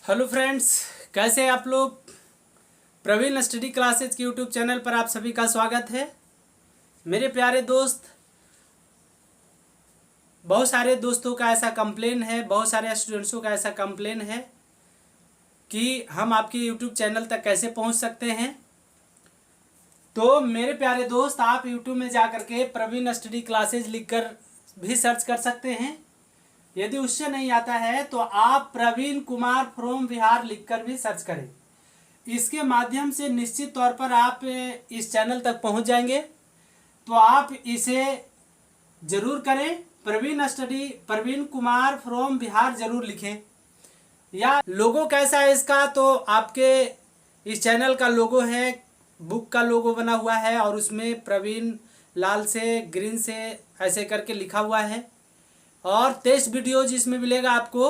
Hello friends, कैसे हैं आप लोग। प्रवीण स्टडी क्लासेज के यूट्यूब चैनल पर आप सभी का स्वागत है। मेरे प्यारे दोस्त, बहुत सारे दोस्तों का ऐसा कंप्लेन है, बहुत सारे स्टूडेंट्सों का ऐसा कंप्लेन है कि हम आपके यूट्यूब चैनल तक कैसे पहुंच सकते हैं। तो मेरे प्यारे दोस्त, आप यूट्यूब में जा करके प्रवीण स्टडी क्लासेज लिखकर भी सर्च कर सकते हैं। यदि उससे नहीं आता है तो आप प्रवीण कुमार फ्रॉम बिहार लिखकर भी सर्च करें। इसके माध्यम से निश्चित तौर पर आप इस चैनल तक पहुंच जाएंगे। तो आप इसे जरूर करें, प्रवीण कुमार फ्रॉम बिहार जरूर लिखें। या लोगो कैसा है इसका, तो आपके इस चैनल का लोगो है, बुक का लोगो बना हुआ है और उसमें प्रवीण लाल से ग्रीन से ऐसे करके लिखा हुआ है। और 23 वीडियोज इसमें मिलेगा आपको।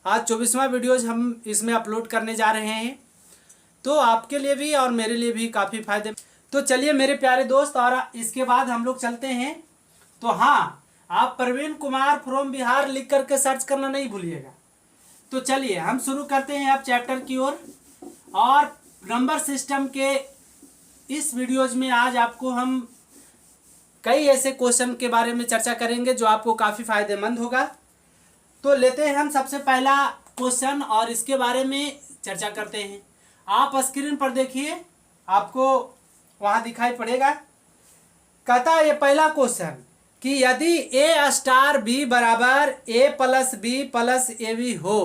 आज 24वां वीडियोज हम इसमें अपलोड करने जा रहे हैं, तो आपके लिए भी और मेरे लिए भी काफ़ी फायदे। तो चलिए मेरे प्यारे दोस्त, और इसके बाद हम लोग चलते हैं। तो हाँ, आप प्रवीण कुमार फ्रॉम बिहार लिख करके सर्च करना नहीं भूलिएगा। तो चलिए हम शुरू करते हैं अब चैप्टर की ओर। और नंबर सिस्टम के इस वीडियोज में आज आपको हम कई ऐसे क्वेश्चन के बारे में चर्चा करेंगे जो आपको काफ़ी फायदेमंद होगा। तो लेते हैं हम सबसे पहला क्वेश्चन और इसके बारे में चर्चा करते हैं। आप स्क्रीन पर देखिए, आपको वहाँ दिखाई पड़ेगा। कहता है ये पहला क्वेश्चन कि यदि ए स्टार बी बराबर a plus b plus a b हो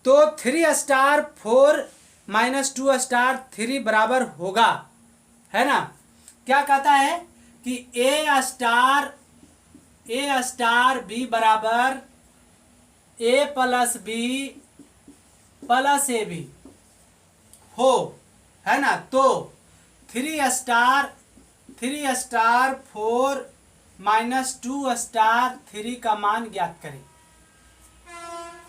तो 3 स्टार 4 माइनस 2 स्टार 3 बराबर होगा, है ना। क्या कहता है कि ए स्टार बी बराबर a plus b plus a b हो, है ना। तो 3 स्टार 4 माइनस 2 स्टार 3 का मान ज्ञात करें।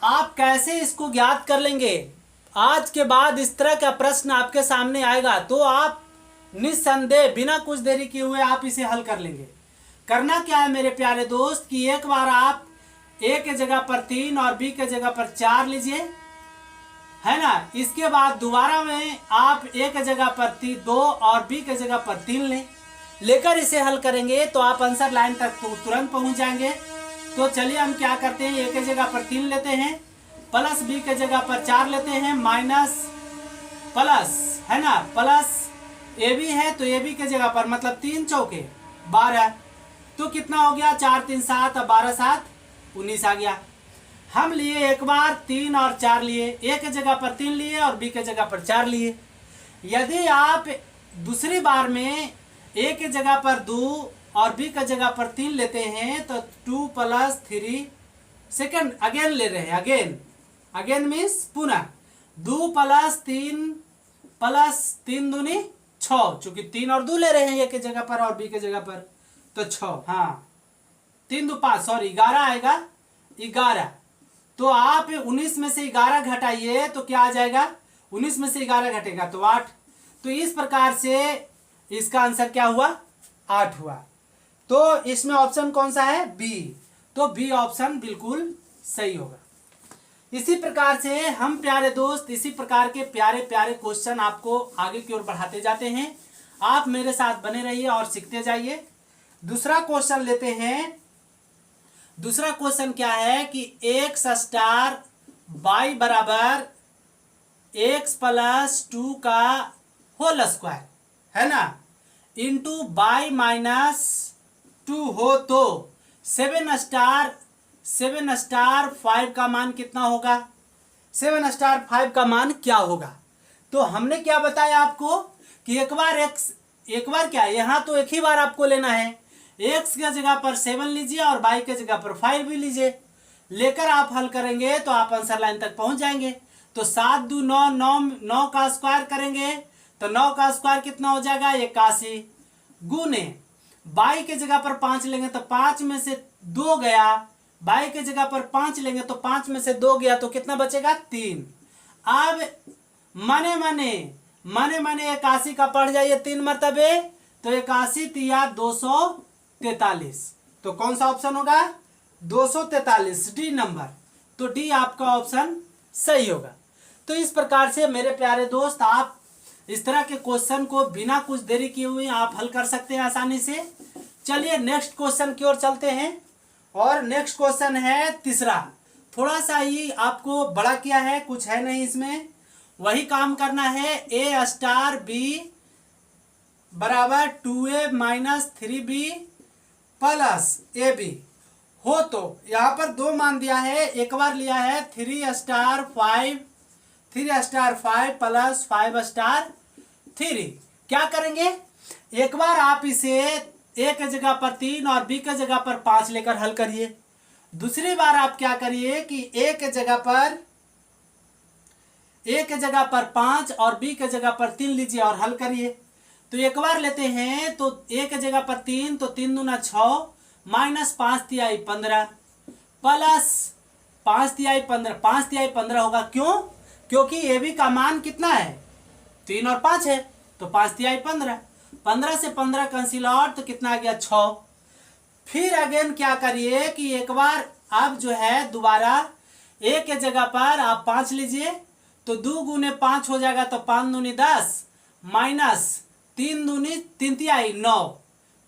आप कैसे इसको ज्ञात कर लेंगे? आज के बाद इस तरह का प्रश्न आपके सामने आएगा तो आप निस्संदेह बिना कुछ देरी किए हुए आप इसे हल कर लेंगे। करना क्या है मेरे प्यारे दोस्त कि एक बार आप ए के जगह पर 3 और बी के जगह पर 4 लीजिए, है ना। इसके बाद दोबारा में आप ए के जगह पर 2 और बी के जगह पर 3 लेकर इसे हल करेंगे तो आप आंसर लाइन तक तो तुरंत पहुंच जाएंगे। तो चलिए हम क्या करते हैं, ए के जगह पर 3 लेते हैं, प्लस बी के जगह पर 4 लेते हैं, माइनस प्लस, है ना, प्लस ए बी है तो ए बी के जगह पर मतलब 3 चौके 12, तो कितना हो गया 4 3 7 और 12 7 19 आ गया। हम लिए एक बार 3 और 4 लिए, ए के जगह पर 3 लिए और बी के जगह पर 4 लिए। यदि आप दूसरी बार में ए के जगह पर 2 और बी के जगह पर 3 लेते हैं तो 2 प्लस 3 सेकेंड अगेन ले रहे हैं, अगेन मीन्स पुनः 2 प्लस 3 दूनी 6, चूंकि 3 और 2 ले रहे हैं ए के जगह पर और बी के जगह पर तो 6, हाँ 3 2 5 सॉरी 11 आएगा, 11। तो आप 19 में से 11 घटाइए तो क्या आ जाएगा, 19 में से 11 घटेगा तो 8। तो इस प्रकार से इसका आंसर क्या हुआ, 8 हुआ। तो इसमें ऑप्शन कौन सा है, बी। तो बी ऑप्शन बिल्कुल सही होगा। इसी प्रकार से हम प्यारे दोस्त इसी प्रकार के प्यारे प्यारे क्वेश्चन आपको आगे की ओर बढ़ाते जाते हैं। आप मेरे साथ बने रहिए और सीखते जाइए। दूसरा क्वेश्चन लेते हैं। दूसरा क्वेश्चन क्या है कि एक्स स्टार वाई बराबर एक्स प्लस 2 का होल स्क्वायर, है ना, इंटू वाई माइनस 2 हो तो 7 स्टार 5 का मान कितना होगा, 7 स्टार 5 का मान क्या होगा। तो हमने क्या बताया आपको कि एक बार क्या, यहाँ तो एक ही बार आपको लेना है। एक्स के जगह पर 7 लीजिए और वाई के जगह पर 5 भी लीजिए, लेकर आप हल करेंगे तो आप आंसर लाइन तक पहुंच जाएंगे। तो 7 2 9 का स्क्वायर करेंगे तो 9 का स्क्वायर कितना हो जाएगा, 81, गुने वाई के जगह पर 5 लेंगे तो 5 में से 2 गया, वाई के जगह पर 5 लेंगे तो 5 में से 2 गया तो कितना बचेगा, 3। अब मने 81 का पढ़ जाइए 3 मरतबे, तो 81 तिया 243। तो कौन सा ऑप्शन होगा, 243, डी नंबर। तो डी आपका ऑप्शन सही होगा। तो इस प्रकार से मेरे प्यारे दोस्त आप इस तरह के क्वेश्चन को बिना कुछ देरी किए हुए आप हल कर सकते हैं आसानी से। चलिए नेक्स्ट क्वेश्चन की ओर चलते हैं। और नेक्स्ट क्वेश्चन है तीसरा, थोड़ा सा ही आपको बड़ा किया है, कुछ है नहीं इसमें, वही काम करना है। ए स्टार बी बराबर 2a minus 3b plus a b हो तो यहाँ पर दो मान दिया है, एक बार लिया है 3 स्टार 5 प्लस 5 स्टार 3। क्या करेंगे, एक बार आप इसे ए के जगह पर 3 और बी के जगह पर 5 लेकर हल करिए। दूसरी बार आप क्या करिए कि ए के जगह पर 5 और बी के जगह पर 3 लीजिए और हल करिए। तो एक बार लेते हैं तो ए के जगह पर 3, तो 3 दूना 6 माइनस 5 तिहाई 15 प्लस 5 तिहाई 15, 5 तिहाई 15 होगा। क्यों? क्योंकि ए बी का मान कितना है, 3 और 5 है, तो 5 तिहाई 15, 15 से 15 कैंसिल आउट, तो कितना आ गया 6। फिर अगेन क्या करिए कि एक बार अब जो है दोबारा ए के जगह पर आप 5 लीजिए, तो 2 गुने 5 हो जाएगा, तो 5 दूनी 10 माइनस 3 दूनी 3 तिहाई 9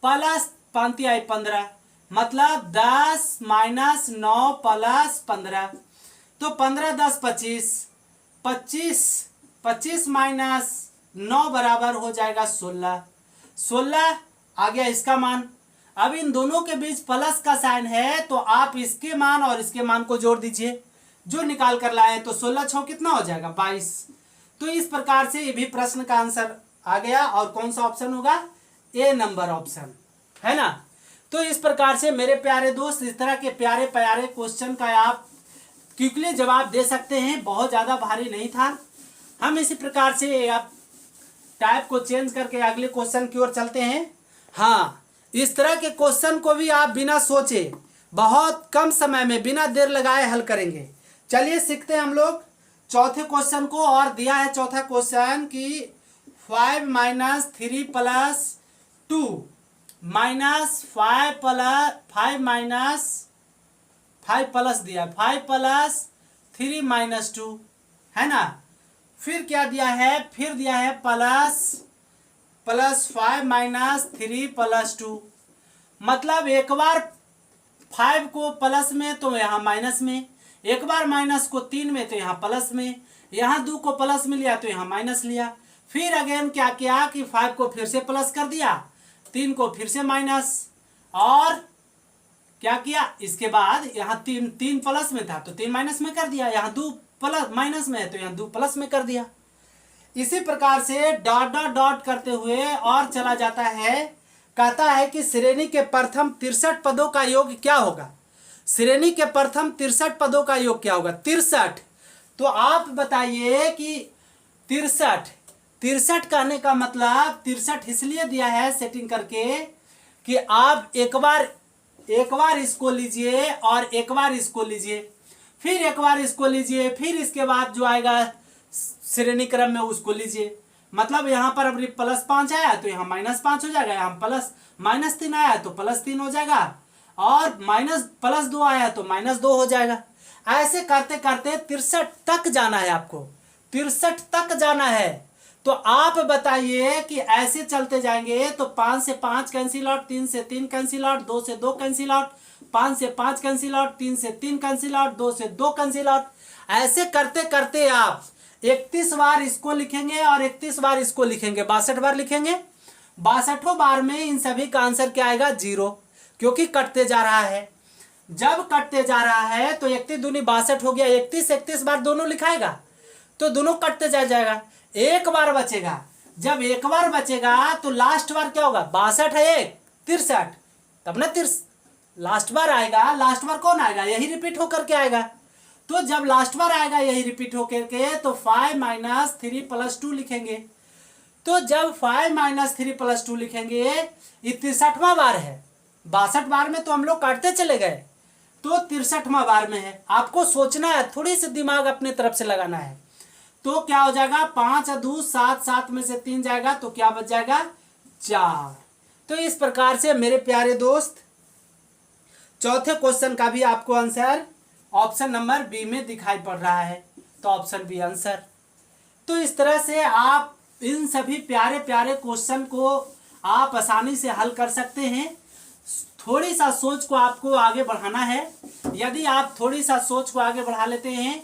प्लस 5 तिहाई 15, मतलब 10 माइनस 9 प्लस 15, तो 15 10 25, 25 माइनस 9 बराबर हो जाएगा 16। 16 आ गया इसका मान। अब इन दोनों के बीच प्लस का साइन है, तो आप इसके मान और इसके मान को जोड़ दीजिए, जो निकाल कर लाए, तो 16 6 कितना हो जाएगा 22। तो इस प्रकार से ये भी प्रश्न का आंसर आ गया। और कौन सा ऑप्शन होगा, ए नंबर ऑप्शन, है ना। तो इस प्रकार से मेरे प्यारे दोस्त इस तरह के प्यारे प्यारे क्वेश्चन का आप क्विकली जवाब दे सकते हैं, बहुत ज़्यादा भारी नहीं था। हम इसी प्रकार से आप टाइप को चेंज करके अगले क्वेश्चन की ओर चलते हैं। हाँ, इस तरह के क्वेश्चन को भी आप बिना सोचे बहुत कम समय में बिना देर लगाए हल करेंगे। चलिए सीखते हैं हम लोग चौथे क्वेश्चन को। और दिया है चौथा क्वेश्चन कि 5 minus 3 plus 2 minus 5 minus 5 plus दिया, 5 प्लस 3 माइनस 2, है ना। फिर क्या दिया है, फिर दिया है प्लस 5 माइनस 3 प्लस 2, मतलब एक बार 5 को प्लस में तो यहाँ माइनस में, एक बार माइनस को 3 में तो यहाँ प्लस में, यहाँ 2 को प्लस में लिया तो यहाँ माइनस लिया। फिर अगेन क्या किया कि 5 को फिर से प्लस कर दिया, 3 को फिर से माइनस, और क्या किया इसके बाद यहाँ 3 प्लस में था तो 3 माइनस में कर दिया, यहाँ 2 प्लस माइनस में है तो यहाँ 2 प्लस में कर दिया। इसी प्रकार से डॉट डॉट डॉट करते हुए और चला जाता है। कहता है कि श्रेणी के प्रथम 63 पदों का योग क्या होगा। श्रेणी के प्रथम 63 पदों का योग क्या होगा, 63। तो आप बताइए कि 63 कहने का मतलब 63 इसलिए दिया है सेटिंग करके कि आप एक बार इसको लीजिए और एक बार इसको लीजिए, फिर एक बार इसको लीजिए, फिर इसके बाद जो आएगा श्रेणी क्रम में उसको लीजिए। मतलब यहाँ पर अब +5 आया तो यहाँ -5 हो जाएगा, यहाँ -3 आया तो +3 हो जाएगा, और +2 आया तो -2 हो जाएगा। ऐसे करते करते 63 तक जाना है, आपको 63 तक जाना है। तो आप बताइए कि ऐसे चलते जाएंगे तो 5 से 5 कैंसिल आउट, 3 से 3 कैंसिल आउट, 2 से 2 कैंसिल आउट, 5 से 5 कैंसिल आउट, 3 से 3 कैंसिल आउट, 2 से 2 कैंसिल आउट। ऐसे करते करते आप 31 बार इसको लिखेंगे और 31 बार इसको लिखेंगे, 62 बार लिखेंगे। 62 बार में इन सभी का आंसर क्या आएगा, 0, क्योंकि कटते जा रहा है। जब कटते जा रहा है तो 31 दूनी 62 हो गया, 31 बार दोनों लिखाएगा तो दोनों कटते जाएगा, एक बार बचेगा। जब एक बार बचेगा तो लास्ट बार क्या होगा, 62 है 1 63, तब ना लास्ट बार आएगा। लास्ट बार कौन आएगा, यही रिपीट होकर के आएगा। तो जब लास्ट बार आएगा यही रिपीट होकर के तो 5 माइनस 3 प्लस 2 लिखेंगे। तो जब 5 माइनस 3 प्लस 2 लिखेंगे, ये 63वां बार है। 62 बार में तो हम लोग काटते चले गए, तो 63वां बार में है। आपको सोचना है, थोड़ी सी दिमाग अपने तरफ से लगाना है। तो क्या हो जाएगा, 5 और 2 7, 7 में से 3 जाएगा तो क्या बच जाएगा, 4। तो इस प्रकार से मेरे प्यारे दोस्त चौथे क्वेश्चन का भी आपको आंसर ऑप्शन नंबर बी में दिखाई पड़ रहा है। तो इसका ऑप्शन बी आंसर। तो इस तरह से आप इन सभी प्यारे प्यारे क्वेश्चन को आप आसानी से हल कर सकते हैं। थोड़ी सा सोच को आपको आगे बढ़ाना है। यदि आप थोड़ी सा सोच को आगे बढ़ा लेते हैं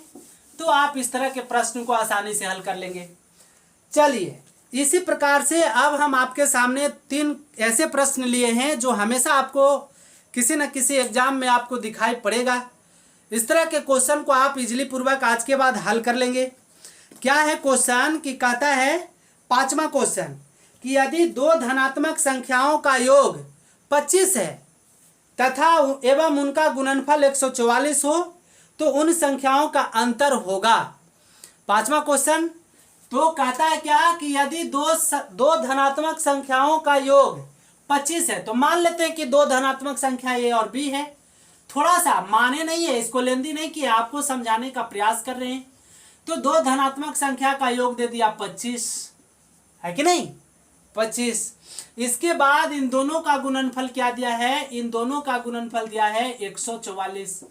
तो आप इस तरह के प्रश्न को आसानी से हल कर लेंगे। चलिए, इसी प्रकार से अब हम आपके सामने 3 ऐसे प्रश्न लिए हैं जो हमेशा आपको किसी न किसी एग्जाम में आपको दिखाई पड़ेगा। इस तरह के क्वेश्चन को आप इजली पूर्वक आज के बाद हल कर लेंगे। क्या है क्वेश्चन कि कहता है 5वां क्वेश्चन कि यदि 2 धनात्मक संख्याओं का योग 25 है तथा एवं उनका गुणनफल 144 हो तो उन संख्याओं का अंतर होगा। 5वां क्वेश्चन तो कहता है क्या कि यदि दो धनात्मक संख्याओं का योग 25 है, तो मान लेते हैं कि 2 धनात्मक संख्या ए और बी है। थोड़ा सा माने नहीं है, इसको लेंदी नहीं किया, आपको समझाने का प्रयास कर रहे हैं। तो 2 धनात्मक संख्या का योग दे दिया 25, है कि नहीं, 25। इसके बाद इन दोनों का गुणनफल क्या दिया है, इन दोनों का गुणनफल दिया है 144।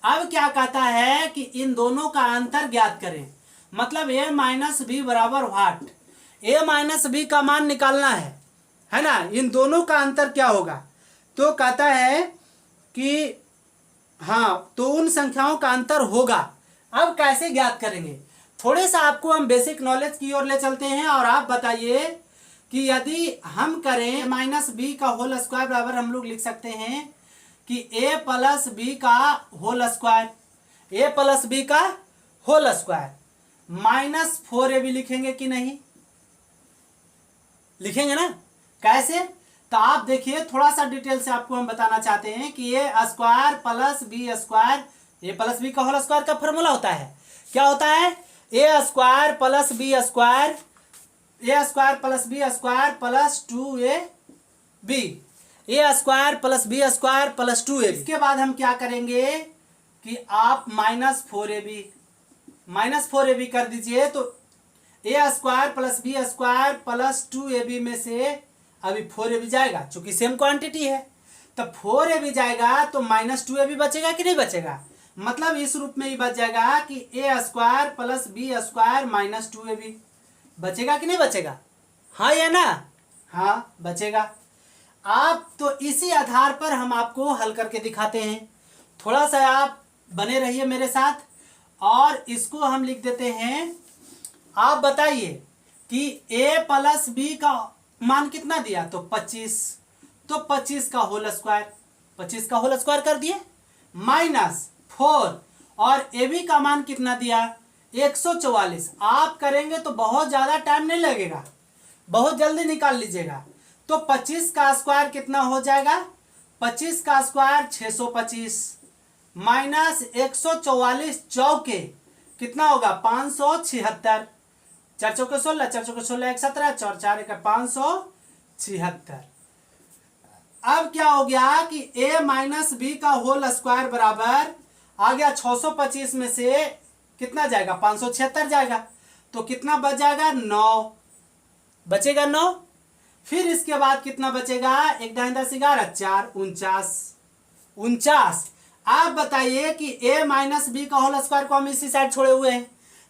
अब क्या कहता है कि इन दोनों का अंतर ज्ञात करें, मतलब a माइनस बी बराबर व्हाट, a माइनस बी का मान निकालना है ना। इन दोनों का अंतर क्या होगा, तो कहता है कि हाँ, तो उन संख्याओं का अंतर होगा। अब कैसे ज्ञात करेंगे, थोड़े सा आपको हम बेसिक नॉलेज की ओर ले चलते हैं और आप बताइए कि यदि हम करें माइनस बी का होल स्क्वायर बराबर हम लोग लिख सकते हैं कि a प्लस बी का whole square, a plus B का होल स्क्वायर माइनस 4ab लिखेंगे कि नहीं, लिखेंगे ना। कैसे, तो आप देखिए थोड़ा सा डिटेल से आपको हम बताना चाहते हैं कि a square plus B square, a plus B का होल स्क्वायर का फॉर्मूला होता है, क्या होता है, a square plus B square, a square plus B square plus 2ab, a square plus B square plus 2ab। इसके बाद हम क्या करेंगे कि आप माइनस 4ab कर दीजिए, तो a square plus B square plus 2ab में से अभी 4ab जाएगा, चूंकि सेम क्वांटिटी है तो 4ab जाएगा, तो माइनस 2ab बचेगा कि नहीं बचेगा, मतलब इस रूप में ही बच जाएगा कि a square plus B square minus 2ab बचेगा कि नहीं बचेगा, हाँ या ना, हाँ बचेगा। आप तो इसी आधार पर हम आपको हल करके दिखाते हैं। थोड़ा सा आप बने रहिए मेरे साथ और इसको हम लिख देते हैं। आप बताइए कि a प्लस बी का मान कितना दिया, तो 25, तो 25 का होल स्क्वायर, 25 का होल स्क्वायर कर दिए माइनस 4, और ए बी का मान कितना दिया 144। आप करेंगे तो बहुत ज़्यादा टाइम नहीं लगेगा, बहुत जल्दी निकाल लीजिएगा। तो 25 का स्क्वायर कितना हो जाएगा, 25 का स्क्वायर 625 माइनस 144 चौके कितना होगा 576, 4 चौके 16, 4 चौके 16 1 17, 4 4 1 576। अब क्या हो गया कि a माइनस बी का होल स्क्वायर बराबर आ गया 625 में से कितना जाएगा 576 जाएगा, तो कितना बच जाएगा 9 बचेगा 9। फिर इसके बाद कितना बचेगा 1 10 10 11 4 49। आप बताइए कि a माइनस बी का होल स्क्वायर को हम इसी साइड छोड़े हुए हैं,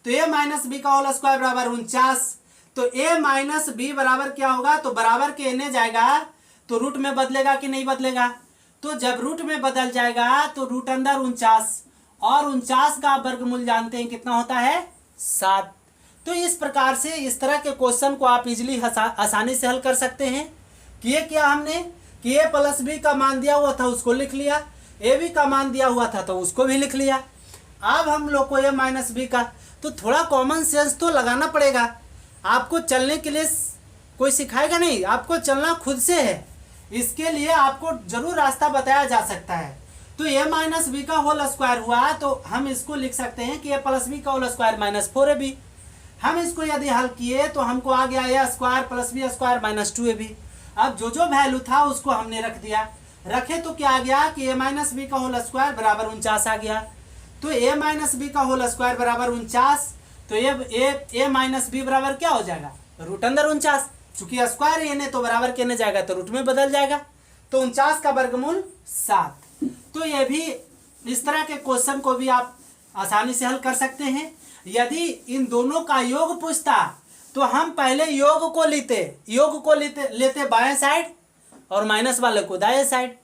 तो a माइनस बी का होल स्क्वायर बराबर 49, तो a माइनस बी बराबर क्या होगा, तो बराबर के एने जाएगा तो रूट में बदलेगा कि नहीं बदलेगा, तो जब रूट में बदल जाएगा तो रूट अंदर 49, और 49 का वर्गमूल जानते हैं कितना होता है 7। तो इस प्रकार से इस तरह के क्वेश्चन को आप इजीली आसानी से हल कर सकते हैं। किए क्या हमने कि a प्लस बी का मान दिया हुआ था उसको लिख लिया, ए बी का मान दिया हुआ था तो उसको भी लिख लिया। अब हम लोग को a माइनस बी का, तो थोड़ा कॉमन सेंस तो लगाना पड़ेगा। आपको चलने के लिए कोई सिखाएगा नहीं, आपको चलना खुद से है, इसके लिए आपको जरूर रास्ता बताया जा सकता है। तो a माइनस बी का होल स्क्वायर हुआ, तो हम इसको लिख सकते हैं कि a प्लस बी का होल स्क्वायर माइनस 4ab। हम इसको यदि हल किए तो हमको आ गया a square plus B square minus 2ab। अब जो जो वैल्यू था उसको हमने रख दिया, रखे तो क्या आ गया कि a माइनस बी का होल स्क्वायर बराबर 49 आ गया। तो a माइनस बी का होल स्क्वायर बराबर 49, तो a माइनस बी बराबर क्या हो जाएगा रूट अंदर 49, चूंकि स्क्वायर एन है तो बराबर के ने जाएगा तो रूट में बदल जाएगा, तो 49 का वर्गमूल 7। तो ये भी इस तरह के क्वेश्चन को भी आप आसानी से हल कर सकते हैं। यदि इन दोनों का योग पूछता तो हम पहले योग को लेते बाएं साइड और माइनस वाले को दाएं साइड।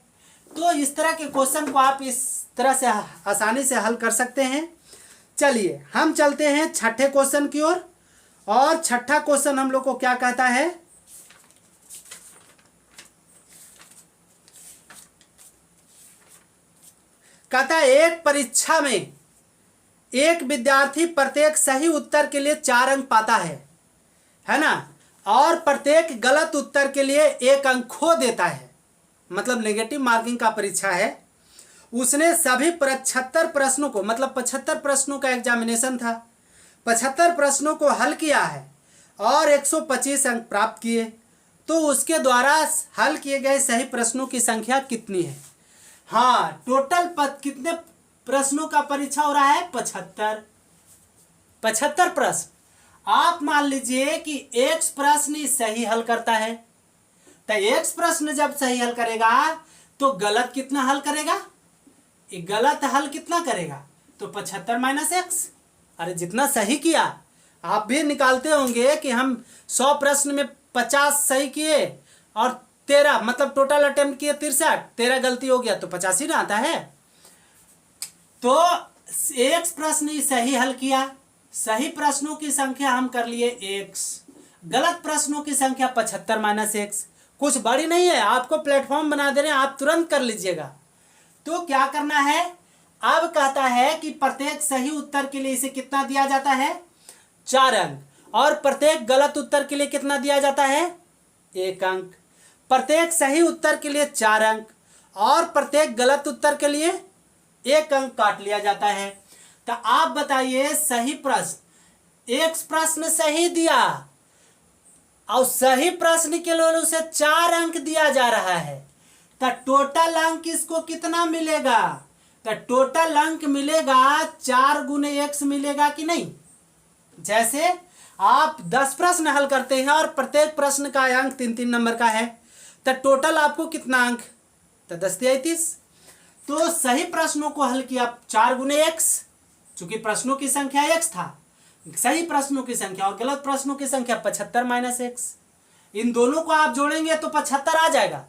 तो इस तरह के क्वेश्चन को आप इस तरह से आसानी से हल कर सकते हैं। चलिए हम चलते हैं छठे क्वेश्चन की ओर। और छठा क्वेश्चन हम लोग को क्या कहता है, कहता है एक परीक्षा में एक विद्यार्थी प्रत्येक सही उत्तर के लिए 4 अंक पाता है ना, और प्रत्येक गलत उत्तर के लिए 1 अंक खो देता है, मतलब नेगेटिव मार्किंग का परीक्षा है। उसने सभी 75 प्रश्नों को, मतलब 75 प्रश्नों का एग्जामिनेशन था, 75 प्रश्नों को हल किया है और 125 अंक प्राप्त किए। तो उसके द्वारा हल किए गए सही प्रश्नों की संख्या कितनी है? हाँ, टोटल कितने प्रश्नों का परीक्षा हो रहा है? 75 प्रश्न। आप मान लीजिए कि एक प्रश्न सही हल करता है, तो एक प्रश्न जब सही हल करेगा तो गलत कितना हल करेगा? गलत हल कितना करेगा? तो 75 माइनस एक्स। अरे जितना सही किया, आप भी निकालते होंगे कि हम 100 प्रश्न में 50 सही किए और 13, मतलब टोटल अटेम्प्ट किए 63, 13 गलती हो गया तो 85 ना आता है। तो एक प्रश्न सही हल किया, सही प्रश्नों की संख्या हम कर लिए x, गलत प्रश्नों की संख्या 75 माइनस एक्स। कुछ बड़ी नहीं है, आपको प्लेटफॉर्म बना दे रहे हैं, आप तुरंत कर लीजिएगा। तो क्या करना है, अब कहता है कि प्रत्येक सही उत्तर के लिए इसे कितना दिया जाता है? 4 अंक। और प्रत्येक गलत उत्तर के लिए कितना दिया जाता है? 1 अंक। प्रत्येक सही उत्तर के लिए 4 अंक और प्रत्येक गलत उत्तर के लिए 1 अंक काट लिया जाता है। तो आप बताइए, सही प्रश्न, एक प्रश्न सही दिया और सही प्रश्न के लिए उसे 4 अंक दिया जा रहा है, तो टोटल अंक इसको कितना मिलेगा? तो टोटल अंक मिलेगा 4 गुने x मिलेगा कि नहीं? जैसे आप 10 प्रश्न हल करते हैं और प्रत्येक प्रश्न का अंक 3-3 नंबर का है, तो टोटल आपको कितना अंक? तो 10 × 30। तो सही प्रश्नों को हल किया 4 गुने x, चूंकि प्रश्नों की संख्या x था, सही प्रश्नों की संख्या और गलत प्रश्नों की संख्या 75 माइनस एक्स। इन दोनों को आप जोड़ेंगे तो 75 आ जाएगा।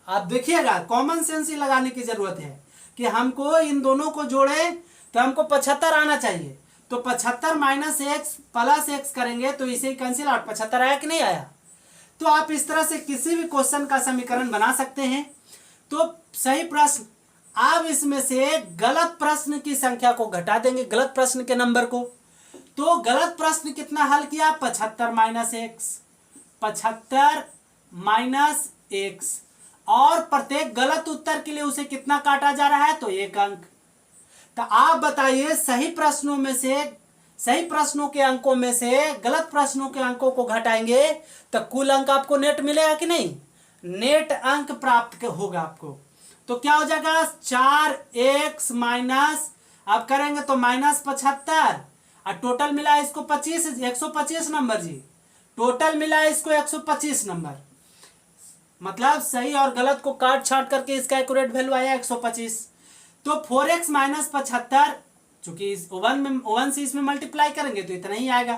आप देखिएगा, कॉमन सेंस ही लगाने की जरूरत है कि हमको इन दोनों को जोड़े तो हमको 75 आना चाहिए। तो 75 माइनस एक्स प्लस एक्स करेंगे तो इसे कैंसिल आउट, 75 आया कि नहीं आया? तो आप इस तरह से किसी भी क्वेश्चन का समीकरण बना सकते हैं। तो सही प्रश्न, आप इसमें से गलत प्रश्न की संख्या को घटा देंगे, गलत प्रश्न के नंबर को। तो गलत प्रश्न कितना हल किया? 75 माइनस एक्स, 75 माइनस एक्स, और प्रत्येक गलत उत्तर के लिए उसे कितना काटा जा रहा है? तो 1 अंक। तो आप बताइए, सही प्रश्नों में से, सही प्रश्नों के अंकों में से गलत प्रश्नों के अंकों को घटाएंगे तो कुल अंक आपको नेट मिलेगा कि नहीं? नेट अंक प्राप्त होगा आपको। तो क्या हो जाएगा? 4x माइनस, आप करेंगे तो माइनस 75, और टोटल मिला इसको 25, 125 नंबर जी। टोटल मिला इसको 125 नंबर, मतलब सही और गलत को काट छाट करके इसका एक्यूरेट वैल्यू आया 125। तो 4x माइनस 75, चूंकि इस 1 से इसमें मल्टीप्लाई करेंगे तो इतना ही आएगा,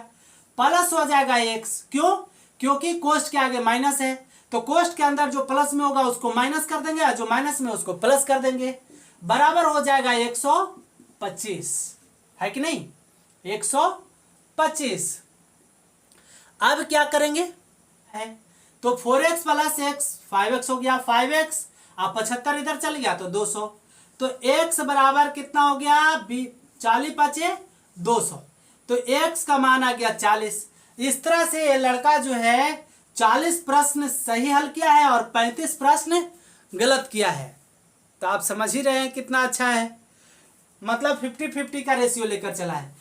प्लस हो जाएगा x। क्यों? क्योंकि कोष्ट के आगे माइनस है, तो कोष्ट के अंदर जो प्लस में होगा उसको माइनस कर देंगे और जो माइनस में उसको प्लस कर देंगे, बराबर हो जाएगा 125, है कि नहीं? 125। अब क्या करेंगे है, तो 4x प्लस x 5x हो गया, 5x, अब 75 इधर चल गया तो 200। तो x बराबर कितना हो गया? 40 × 200। तो x का मान आ गया 40। इस तरह से ये लड़का जो है 40 प्रश्न सही हल किया है और 35 प्रश्न गलत किया है। तो आप समझ ही रहे हैं कितना अच्छा है, मतलब 50-50 का रेशियो लेकर चला है।